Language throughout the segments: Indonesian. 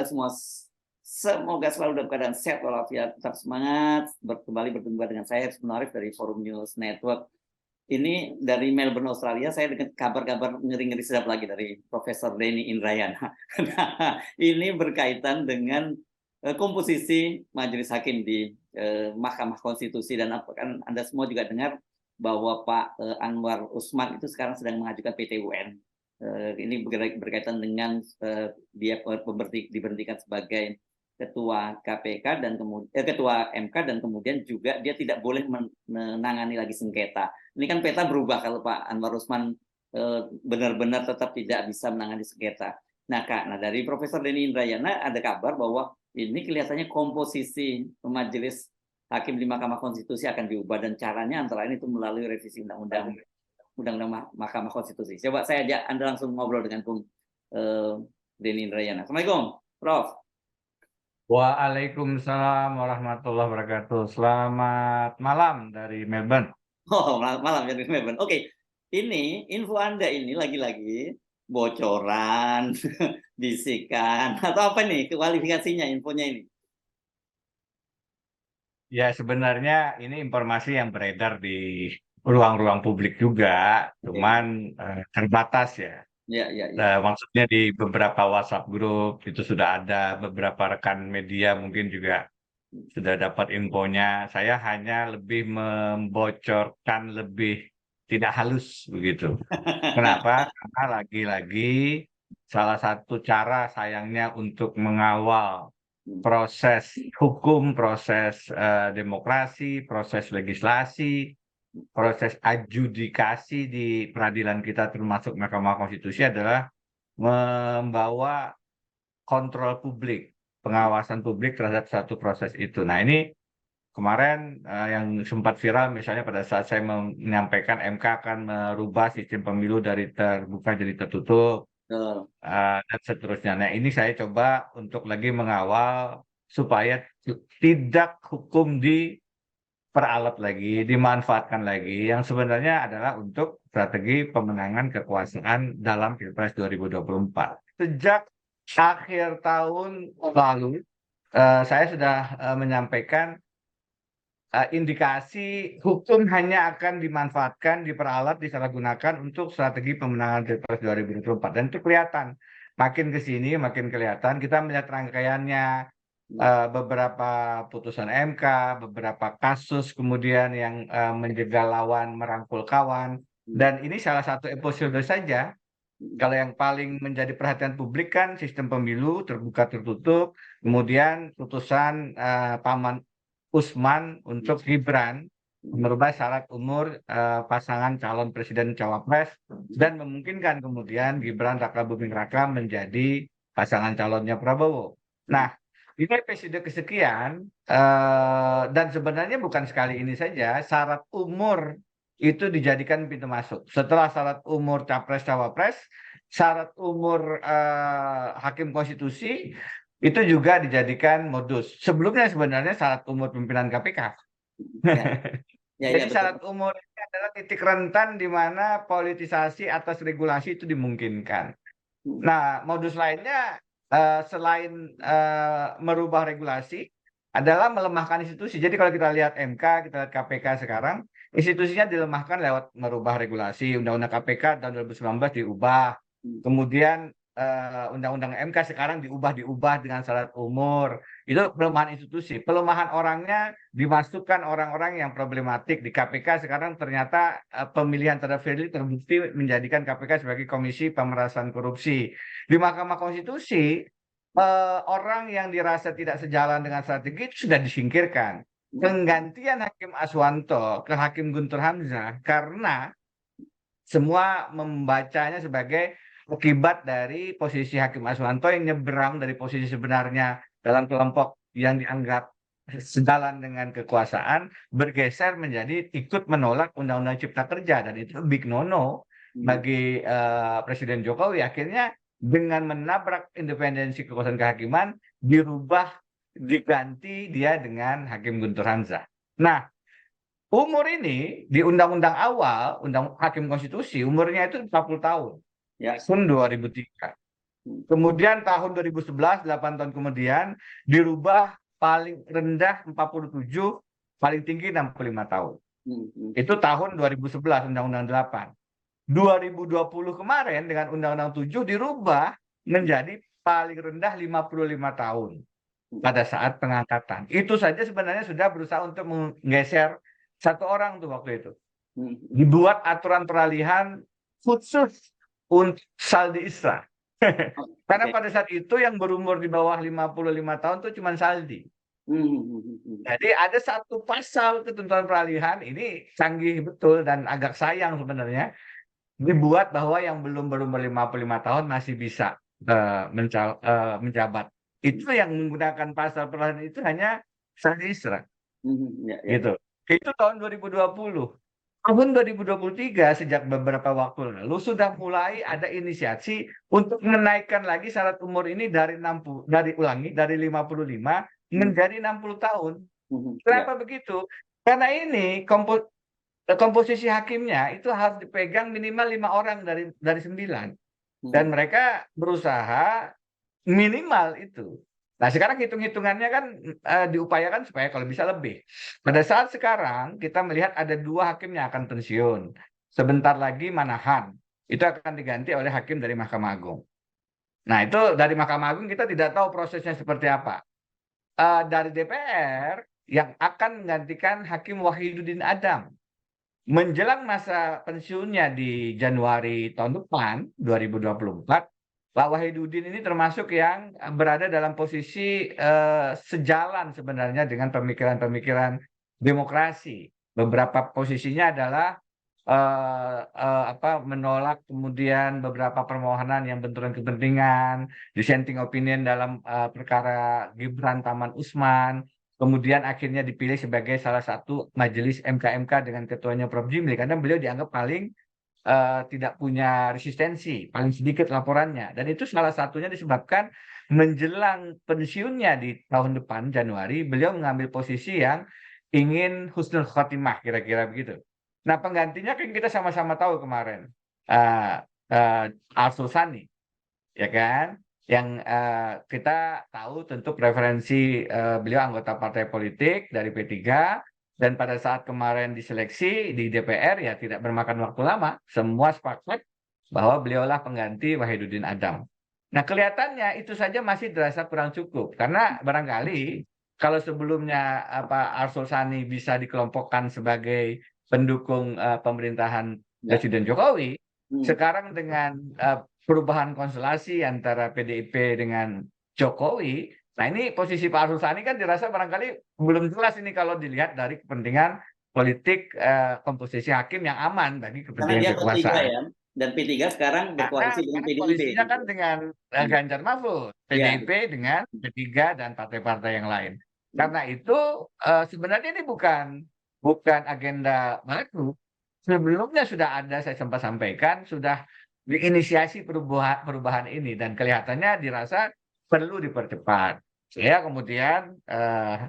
Anda semua? Semoga selalu dalam keadaan sehat walafiat, tetap semangat. Kembali berjumpa dengan saya, Husnul Arif dari Forum News Network. Ini dari Melbourne, Australia. Saya dengan kabar-kabar ngeri-ngeri sedap lagi dari Profesor Denny Indrayana. Nah, ini berkaitan dengan komposisi majelis hakim di Mahkamah Konstitusi, dan kan Anda semua juga dengar bahwa Pak Anwar Usman itu sekarang sedang mengajukan PT UN. Ini berkaitan dengan dia diberhentikan sebagai ketua KPK dan kemudian ketua MK, dan kemudian juga dia tidak boleh menangani lagi sengketa. Ini kan peta berubah kalau Pak Anwar Usman benar-benar tetap tidak bisa menangani sengketa. Nah, Kak, dari Profesor Denny Indrayana ada kabar bahwa ini kelihatannya komposisi majelis hakim di Mahkamah Konstitusi akan diubah, dan caranya antara lain itu melalui revisi undang-undang Mahkamah Konstitusi. Coba saya ajak Anda langsung ngobrol dengan Bung Denny Indrayana. Assalamualaikum, Prof. Waalaikumsalam warahmatullahi wabarakatuh. Selamat malam dari Melbourne. Oh, malam dari Melbourne. Oke, ini info Anda ini lagi-lagi bocoran, bisikan, atau apa nih kualifikasinya infonya ini? Ya, sebenarnya ini informasi yang beredar di ruang-ruang publik juga, cuman terbatas ya. Ya. Maksudnya di beberapa WhatsApp grup itu sudah ada, beberapa rekan media mungkin juga sudah dapat infonya. Saya hanya lebih membocorkan lebih tidak halus begitu. Kenapa? Karena lagi-lagi salah satu cara sayangnya untuk mengawal proses hukum, proses demokrasi, proses legislasi, proses adjudikasi di peradilan kita termasuk Mahkamah Konstitusi adalah membawa kontrol publik, pengawasan publik terhadap satu proses itu. Nah, ini kemarin yang sempat viral misalnya pada saat saya menyampaikan MK akan merubah sistem pemilu dari terbuka jadi tertutup, dan seterusnya. Nah, ini saya coba untuk lagi mengawal supaya tidak hukum diperalat lagi, dimanfaatkan lagi, yang sebenarnya adalah untuk strategi pemenangan kekuasaan dalam Pilpres 2024. Sejak akhir tahun lalu, saya sudah menyampaikan indikasi hukum hanya akan dimanfaatkan, diperalat, disalahgunakan untuk strategi pemenangan Pilpres 2024. Dan itu kelihatan. Makin ke sini, makin kelihatan. Kita melihat rangkaiannya, beberapa putusan MK, beberapa kasus kemudian yang menjegal lawan, merangkul kawan. Dan ini salah satu episode saja. Kalau yang paling menjadi perhatian publik kan sistem pemilu terbuka tertutup, kemudian putusan Paman Usman untuk Gibran merubah syarat umur pasangan calon presiden cawapres dan memungkinkan kemudian Gibran Raka Buming Raka menjadi pasangan calonnya Prabowo. Nah, ini episode kesekian dan sebenarnya bukan sekali ini saja syarat umur itu dijadikan pintu masuk. Setelah syarat umur capres cawapres, syarat umur hakim konstitusi itu juga dijadikan modus. Sebelumnya sebenarnya syarat umur pimpinan KPK. Jadi betul. syarat umur ini adalah titik rentan di mana politisasi atas regulasi itu dimungkinkan. Nah, modus lainnya selain merubah regulasi adalah melemahkan institusi. Jadi kalau kita lihat MK, kita lihat KPK sekarang, institusinya dilemahkan lewat merubah regulasi. Undang-Undang KPK tahun 2019 diubah. Kemudian Undang-Undang MK sekarang diubah dengan syarat umur. Itu pelemahan institusi. Pelemahan orangnya dimasukkan orang-orang yang problematik. Di KPK sekarang ternyata pemilihan terhadap Firly terbukti menjadikan KPK sebagai komisi pemerasan korupsi. Di Mahkamah Konstitusi, orang yang dirasa tidak sejalan dengan strategi itu sudah disingkirkan. Penggantian Hakim Aswanto ke Hakim Guntur Hamzah karena semua membacanya sebagai akibat dari posisi Hakim Aswanto yang nyebrang dari posisi sebenarnya dalam kelompok yang dianggap sejalan dengan kekuasaan, bergeser menjadi ikut menolak Undang-Undang Cipta Kerja, dan itu big no-no bagi Presiden Jokowi. Akhirnya dengan menabrak independensi kekuasaan kehakiman, dirubah, diganti dia dengan Hakim Guntur Hamzah. Nah, umur ini di undang-undang awal, undang hakim konstitusi, umurnya itu 40 tahun. Ya, tahun 2003. Kemudian tahun 2011, 8 tahun kemudian, dirubah paling rendah 47, paling tinggi 65 tahun. Itu tahun 2011, Undang-Undang 8. 2020 kemarin dengan Undang-Undang 7 dirubah menjadi paling rendah 55 tahun pada saat pengangkatan. Itu saja sebenarnya sudah berusaha untuk menggeser satu orang tuh waktu itu. Dibuat aturan peralihan khusus untuk Saldi Isra. Karena Oke. pada saat itu yang berumur di bawah 55 tahun itu cuma Saldi. Jadi ada satu pasal ketentuan peralihan, ini canggih betul dan agak sayang sebenarnya, dibuat bahwa yang belum berumur 55 tahun masih bisa menjabat. Itu yang menggunakan pasal peralihan itu hanya Saldi Isra. Ya, ya. Gitu. Itu tahun 2020. Tahun 2023 sejak beberapa waktu lalu sudah mulai ada inisiasi untuk menaikkan lagi syarat umur ini dari 60 dari 55 menjadi 60 tahun. Ya. Kenapa begitu? Karena ini komposisi hakimnya itu harus dipegang minimal 5 orang dari 9. Dan mereka berusaha minimal itu. Nah, sekarang hitung-hitungannya kan diupayakan supaya kalau bisa lebih. Pada saat sekarang kita melihat ada 2 hakim yang akan pensiun. Sebentar lagi Manahan. Itu akan diganti oleh hakim dari Mahkamah Agung. Nah, itu dari Mahkamah Agung kita tidak tahu prosesnya seperti apa. Dari DPR yang akan menggantikan Hakim Wahiduddin Adam. Menjelang masa pensiunnya di Januari tahun depan, 2024, Pak Wahiduddin ini termasuk yang berada dalam posisi sejalan sebenarnya dengan pemikiran-pemikiran demokrasi. Beberapa posisinya adalah menolak kemudian beberapa permohonan yang benturan kepentingan, dissenting opinion dalam perkara Gibran Taman Usman, kemudian akhirnya dipilih sebagai salah satu majelis MK-MK dengan ketuanya Prof. Jimli, karena beliau dianggap paling tidak punya resistensi, paling sedikit laporannya. Dan itu salah satunya disebabkan menjelang pensiunnya di tahun depan, Januari, beliau mengambil posisi yang ingin husnul khotimah, kira-kira begitu. Nah, penggantinya kan kita sama-sama tahu kemarin, Arsul Sani, ya kan? Yang kita tahu tentu preferensi beliau anggota partai politik dari P3, dan pada saat kemarin diseleksi di DPR ya tidak bermakan waktu lama, semua sepakat bahwa beliaulah pengganti Wahiduddin Adam. Nah, kelihatannya itu saja masih dirasa kurang cukup karena barangkali kalau sebelumnya Arsul Sani bisa dikelompokkan sebagai pendukung pemerintahan Presiden Jokowi, sekarang dengan perubahan konstelasi antara PDIP dengan Jokowi, nah ini posisi Pak Arsul Sani kan dirasa barangkali belum jelas ini kalau dilihat dari kepentingan politik komposisi hakim yang aman bagi Karena kepentingan dia P3 kekuasaan. ya, dan P3 sekarang berkoalisi dengan Karena PDIP. koalisinya kan dengan Ganjar Mahfud, Ya. PDIP dengan P3 dan partai-partai yang lain. Karena itu sebenarnya ini bukan agenda baru. Sebelumnya sudah ada, saya sempat sampaikan, sudah diinisiasi perubahan ini dan kelihatannya dirasa perlu dipercepat. Saya kemudian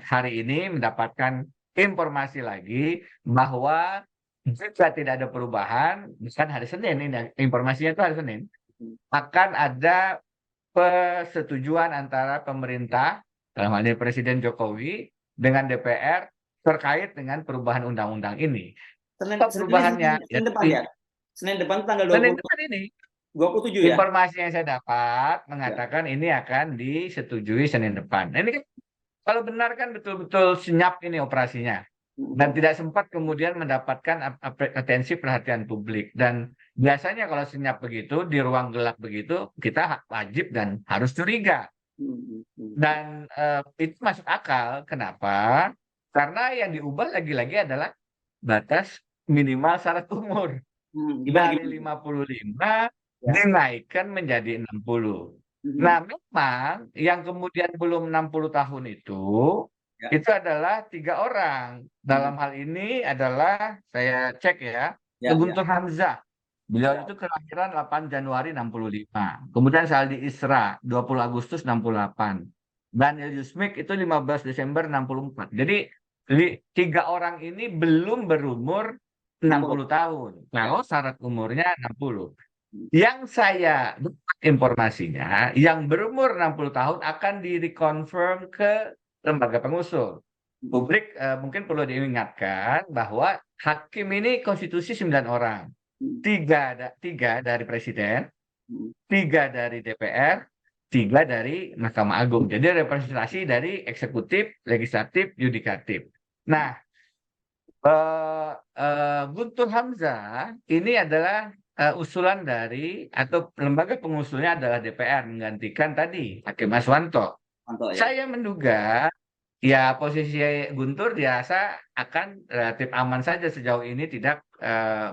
hari ini mendapatkan informasi lagi bahwa jika tidak ada perubahan, bukan hari Senin ini, informasinya itu hari Senin, akan ada persetujuan antara pemerintah, dalam hal ini Presiden Jokowi, dengan DPR terkait dengan perubahan undang-undang ini. Perubahannya Senin depan ya? Senin depan tanggal Senin depan ini. 27 ya? Informasi yang saya dapat mengatakan ini akan disetujui Senin depan. Nah, ini kan kalau benar kan betul-betul senyap ini operasinya. Dan tidak sempat kemudian mendapatkan atensi perhatian publik. Dan biasanya kalau senyap begitu, di ruang gelap begitu, kita wajib dan harus curiga. Dan itu masuk akal. Kenapa? Karena yang diubah lagi-lagi adalah batas minimal syarat umur. Dari 55 dinaikkan menjadi 60. Nah, memang yang kemudian belum 60 tahun itu adalah 3 orang. Dalam hal ini adalah, saya cek ya, Guntur Hamzah. Beliau itu kelahiran 8 Januari 65. Kemudian Saldi Isra, 20 Agustus 68. Daniel Yusmik itu 15 Desember 64. Jadi 3 orang ini belum berumur 60 tahun. Kalau syarat umurnya 60. Yang saya dapat informasinya, yang berumur 60 tahun akan di-reconfirm ke lembaga pengusul. Publik mungkin perlu diingatkan bahwa hakim ini konstitusi 9 orang. Tiga dari presiden, 3 dari DPR, 3 dari Mahkamah Agung. Jadi representasi dari eksekutif, legislatif, yudikatif. Nah, Guntur Hamzah ini adalah usulan dari atau lembaga pengusulnya adalah DPR menggantikan tadi Hakim Aswanto. Contoh ya. Saya menduga ya posisi Guntur biasa akan relatif aman saja sejauh ini tidak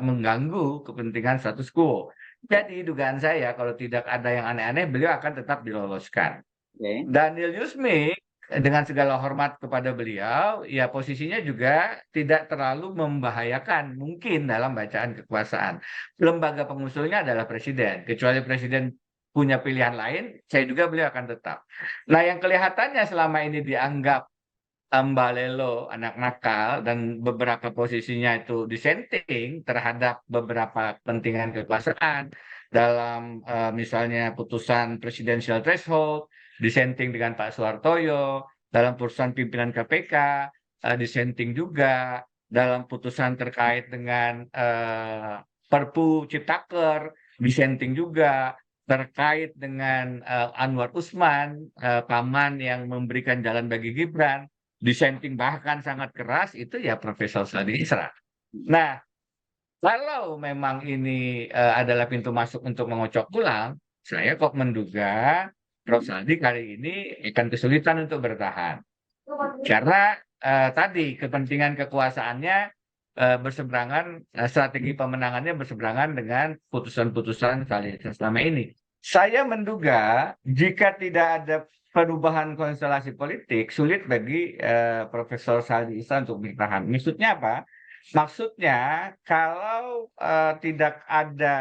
mengganggu kepentingan status quo. Jadi dugaan saya kalau tidak ada yang aneh-aneh beliau akan tetap diloloskan. Oke. Daniel Yusmik dengan segala hormat kepada beliau, ya posisinya juga tidak terlalu membahayakan mungkin dalam bacaan kekuasaan. Lembaga pengusulnya adalah presiden, kecuali presiden punya pilihan lain, saya duga beliau akan tetap. Nah, yang kelihatannya selama ini dianggap Mbalelo, anak nakal, dan beberapa posisinya itu dissenting terhadap beberapa kepentingan kekuasaan dalam misalnya putusan presidensial threshold, dissenting dengan Pak Soehartoyo, dalam putusan pimpinan KPK, dissenting juga dalam putusan terkait dengan Perpu Ciptaker, dissenting juga terkait dengan Anwar Usman, paman yang memberikan jalan bagi Gibran, dissenting bahkan sangat keras itu ya Profesor Saldi Isra. Nah, kalau memang ini adalah pintu masuk untuk mengocok ulang, saya kok menduga Prof. Saldi kali ini akan kesulitan untuk bertahan. Karena tadi kepentingan kekuasaannya berseberangan, strategi pemenangannya berseberangan dengan putusan-putusan Saldi Isra selama ini. Saya menduga jika tidak ada perubahan konstelasi politik, sulit bagi Profesor Saldi Isra untuk bertahan. Maksudnya apa? Maksudnya kalau tidak ada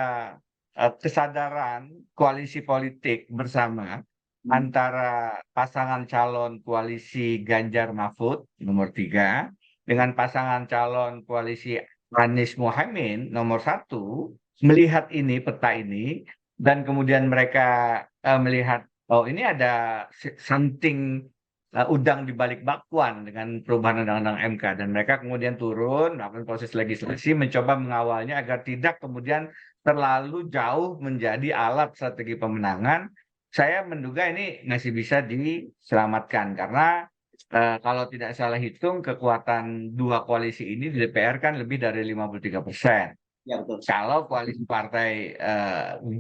kesadaran koalisi politik bersama antara pasangan calon koalisi Ganjar Mahfud nomor 3 dengan pasangan calon koalisi Anies Mohaimin nomor 1, melihat ini peta ini dan kemudian mereka melihat oh ini ada something udang di balik bakwan dengan perubahan undang-undang MK dan mereka kemudian turun melakukan proses legislasi mencoba mengawalnya agar tidak kemudian terlalu jauh menjadi alat strategi pemenangan. Saya menduga ini masih bisa diselamatkan karena kalau tidak salah hitung kekuatan dua koalisi ini di DPR kan lebih dari 53%. Ya betul. Kalau koalisi partai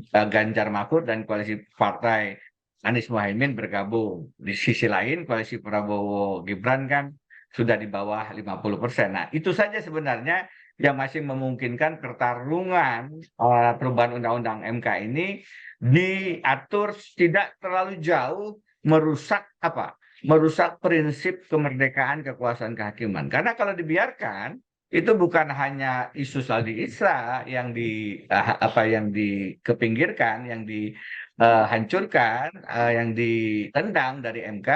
Ganjar Mahfud dan koalisi partai Anies Mohaimin bergabung. Di sisi lain koalisi Prabowo Gibran kan sudah di bawah 50%. Nah, itu saja sebenarnya yang masih memungkinkan pertarungan perubahan undang-undang MK ini diatur tidak terlalu jauh merusak apa? Merusak prinsip kemerdekaan kekuasaan kehakiman. Karena kalau dibiarkan itu bukan hanya isu Saldi Isra yang yang dikepinggirkan, yang dihancurkan, yang ditendang dari MK,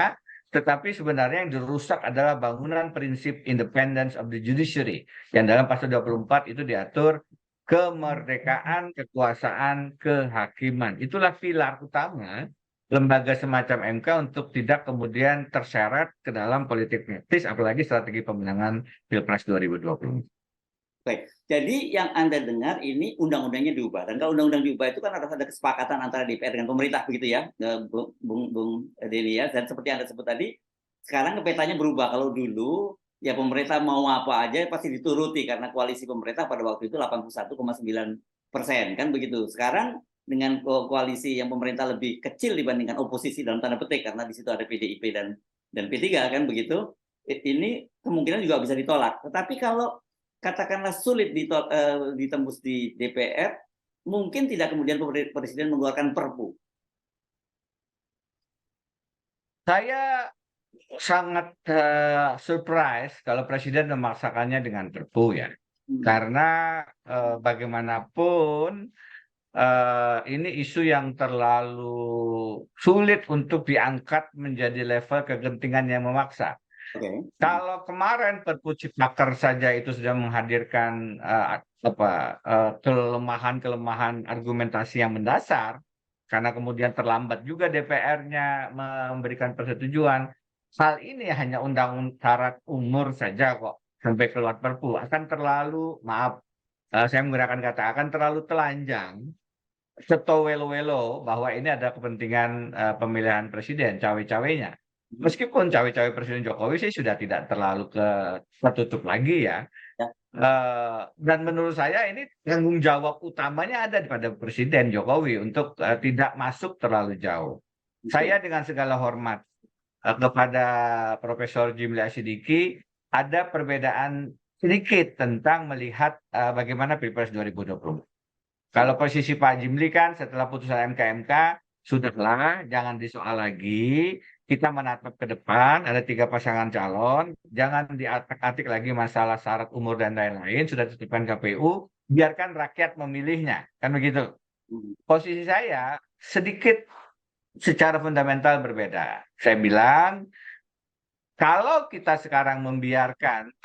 tetapi sebenarnya yang dirusak adalah bangunan prinsip independence of the judiciary yang dalam pasal 24 itu diatur kemerdekaan kekuasaan kehakiman. Itulah pilar utama lembaga semacam MK untuk tidak kemudian terseret ke dalam politik praktis, apalagi strategi pemenangan Pilpres 2020. Baik, jadi yang Anda dengar ini undang-undangnya diubah. Dan kalau undang-undang diubah itu kan harus ada kesepakatan antara DPR dengan pemerintah, begitu ya, Bung Denny ya. Dan seperti Anda sebut tadi, sekarang petanya berubah. Kalau dulu ya pemerintah mau apa aja pasti dituruti karena koalisi pemerintah pada waktu itu 81,9%, kan begitu. Sekarang dengan koalisi yang pemerintah lebih kecil dibandingkan oposisi dalam tanda petik karena di situ ada PDIP dan P3 kan begitu. Ini kemungkinan juga bisa ditolak. Tetapi kalau katakanlah sulit ditembus di DPR, mungkin tidak kemudian Presiden mengeluarkan Perpu. Saya sangat surprise kalau Presiden memaksakannya dengan Perpu ya. Karena bagaimanapun ini isu yang terlalu sulit untuk diangkat menjadi level kegentingan yang memaksa. Oke. Kalau kemarin Perpu Ciptaker saja itu sudah menghadirkan kelemahan-kelemahan argumentasi yang mendasar, karena kemudian terlambat juga DPR-nya memberikan persetujuan. Hal ini hanya syarat umur saja kok sampai keluar Perpu akan terlalu, maaf, saya menggunakan kata akan terlalu telanjang, setowelo-welo bahwa ini ada kepentingan pemilihan presiden, cawe-cawenya. Meskipun cawe-cawe Presiden Jokowi sih sudah tidak terlalu tertutup lagi ya. Ya. Dan menurut saya ini tanggung jawab utamanya ada pada Presiden Jokowi untuk tidak masuk terlalu jauh. Saya dengan segala hormat kepada Profesor Jimli Asyidiki, ada perbedaan sedikit tentang melihat bagaimana Pilpres 2020. Kalau posisi Pak Jimli kan setelah putusan MK, sudahlah, jangan disoal lagi. Kita menatap ke depan, ada 3 pasangan calon, jangan diatik-atik lagi masalah syarat umur dan lain-lain, sudah ditetapkan KPU, biarkan rakyat memilihnya, kan begitu. Posisi saya sedikit secara fundamental berbeda. Saya bilang, kalau kita sekarang membiarkan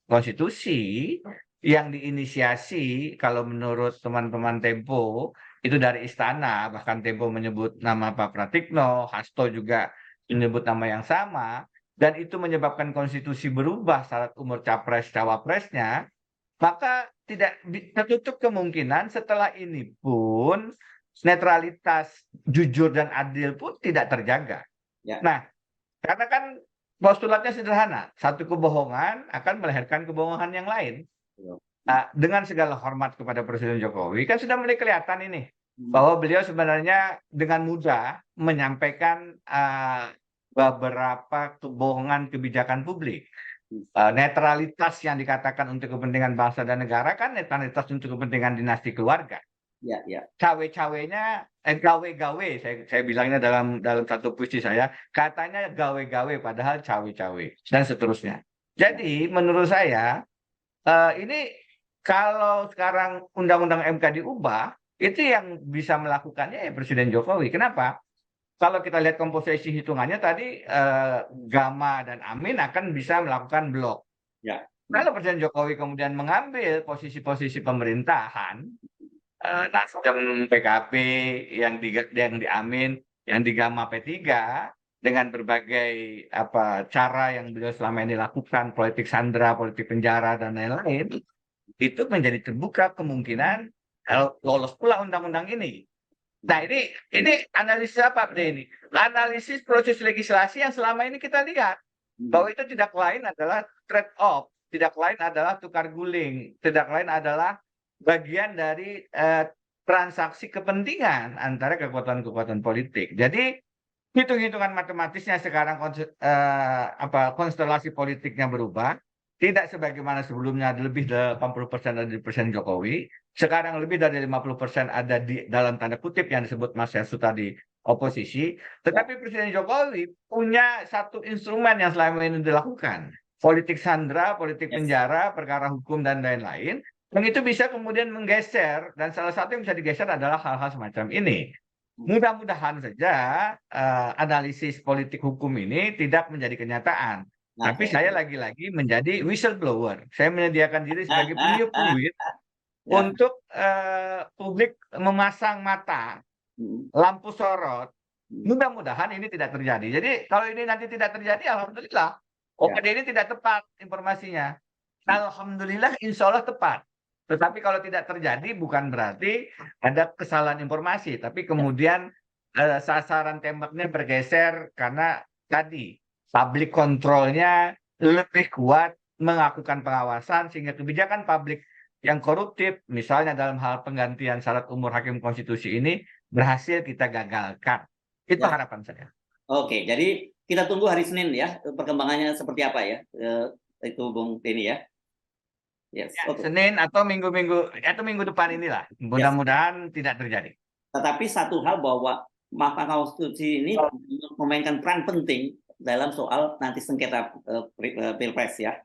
konstitusi yang diinisiasi, kalau menurut teman-teman Tempo, itu dari istana, bahkan Tempo menyebut nama Pak Pratikno, Hasto juga menyebut nama yang sama, dan itu menyebabkan konstitusi berubah syarat umur capres-cawapresnya, maka tidak tertutup kemungkinan setelah ini pun netralitas jujur dan adil pun tidak terjaga. Ya. Nah, karena kan postulatnya sederhana, satu kebohongan akan melahirkan kebohongan yang lain. Dengan segala hormat kepada Presiden Jokowi, kan sudah mulai kelihatan ini bahwa beliau sebenarnya dengan mudah menyampaikan beberapa kebohongan kebijakan publik. Netralitas yang dikatakan untuk kepentingan bangsa dan negara kan netralitas untuk kepentingan dinasti keluarga. Ya, ya. Cawe-cawenya, gawe-gawe, saya bilangnya dalam satu puisi saya, katanya gawe-gawe padahal cawe-cawe dan seterusnya. Jadi menurut saya ini kalau sekarang undang-undang MK diubah, itu yang bisa melakukannya ya Presiden Jokowi. Kenapa? Kalau kita lihat komposisi hitungannya tadi, Gama dan Amin akan bisa melakukan blok. Ya. Kalau Presiden Jokowi kemudian mengambil posisi-posisi pemerintahan, Nasdem, PKB, yang di Amin, yang di Gama P3, dengan berbagai cara yang beliau selama ini lakukan, politik sandera, politik penjara, dan lain-lain, itu menjadi terbuka kemungkinan lolos pula undang-undang ini. Nah, ini analisis apa ini? Analisis proses legislasi yang selama ini kita lihat bahwa itu tidak lain adalah trade off, tidak lain adalah tukar guling, tidak lain adalah bagian dari transaksi kepentingan antara kekuatan-kekuatan politik. Jadi hitung-hitungan matematisnya sekarang konstelasi politiknya berubah. Tidak sebagaimana sebelumnya lebih dari 80% ada di Presiden Jokowi. Sekarang lebih dari 50% ada di dalam tanda kutip yang disebut Mas Yasu tadi oposisi. Tetapi Presiden Jokowi punya satu instrumen yang selama ini dilakukan. Politik sandera, politik penjara, perkara hukum, dan lain-lain. Yang itu bisa kemudian menggeser. Dan salah satu yang bisa digeser adalah hal-hal semacam ini. Mudah-mudahan saja analisis politik hukum ini tidak menjadi kenyataan. Tapi saya lagi-lagi menjadi whistleblower. Saya menyediakan diri sebagai peniup fluid untuk publik memasang mata, lampu sorot. Mudah-mudahan ini tidak terjadi. Jadi kalau ini nanti tidak terjadi, alhamdulillah. OKD ini tidak tepat informasinya. Alhamdulillah, insya Allah tepat. Tetapi kalau tidak terjadi bukan berarti ada kesalahan informasi. Tapi kemudian sasaran tembaknya bergeser karena tadi public control-nya lebih kuat, melakukan pengawasan sehingga kebijakan publik yang koruptif, misalnya dalam hal penggantian syarat umur hakim konstitusi ini, berhasil kita gagalkan. Itu harapan saya. Oke, jadi kita tunggu hari Senin ya, perkembangannya seperti apa ya, itu Bung Denny ya. Yes. Ya, Senin atau minggu depan inilah, mudah-mudahan tidak terjadi. Tetapi satu hal bahwa Mahkamah Konstitusi ini memainkan peran penting dalam soal nanti sengketa Pilpres ya.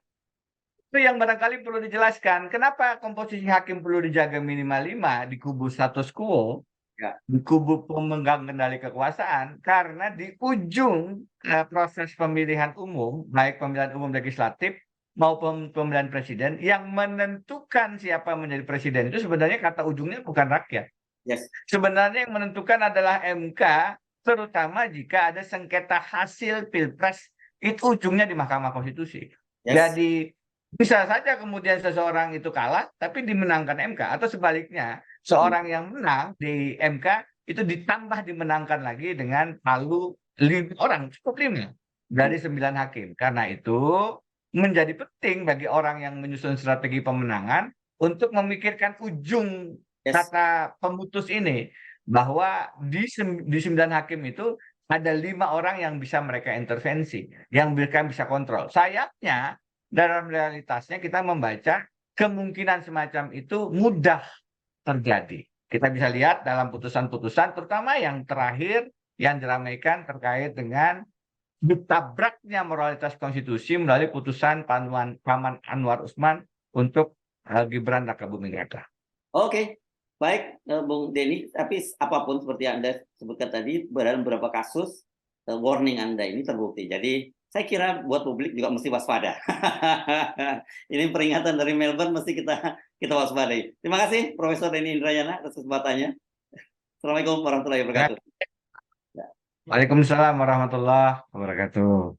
Itu yang barangkali perlu dijelaskan. Kenapa komposisi hakim perlu dijaga minimal 5 di kubu status quo? Ya. di kubu pemegang kendali kekuasaan, karena di ujung proses pemilihan umum, baik pemilihan umum legislatif maupun pemilihan presiden, yang menentukan siapa menjadi presiden itu sebenarnya kata ujungnya bukan rakyat. Yes. Sebenarnya yang menentukan adalah MK, terutama jika ada sengketa hasil Pilpres, itu ujungnya di Mahkamah Konstitusi. Yes. Jadi bisa saja kemudian seseorang itu kalah, tapi dimenangkan MK, atau sebaliknya, seorang yang menang di MK itu ditambah dimenangkan lagi dengan palu 5 orang, cukup 5 dari 9 hakim. Karena itu menjadi penting bagi orang yang menyusun strategi pemenangan untuk memikirkan ujung Yes. kata pemutus ini, bahwa di 9 hakim itu ada 5 orang yang bisa mereka intervensi, yang mereka bisa kontrol. Sayapnya dalam realitasnya kita membaca kemungkinan semacam itu mudah terjadi. Kita bisa lihat dalam putusan-putusan, terutama yang terakhir yang diramaikan terkait dengan ditabraknya moralitas konstitusi melalui putusan Paman Anwar Usman untuk Gibran Rakabuming Raka. Oke, baik Bung Denny, tapi apapun seperti yang Anda sebutkan tadi, dalam beberapa kasus warning Anda ini terbukti. Jadi saya kira buat publik juga mesti waspada. Ini peringatan dari Melbourne, mesti kita waspadai. Terima kasih Profesor Denny Indrayana atas kesempatannya. Assalamualaikum warahmatullahi wabarakatuh. Waalaikumsalam warahmatullahi wabarakatuh.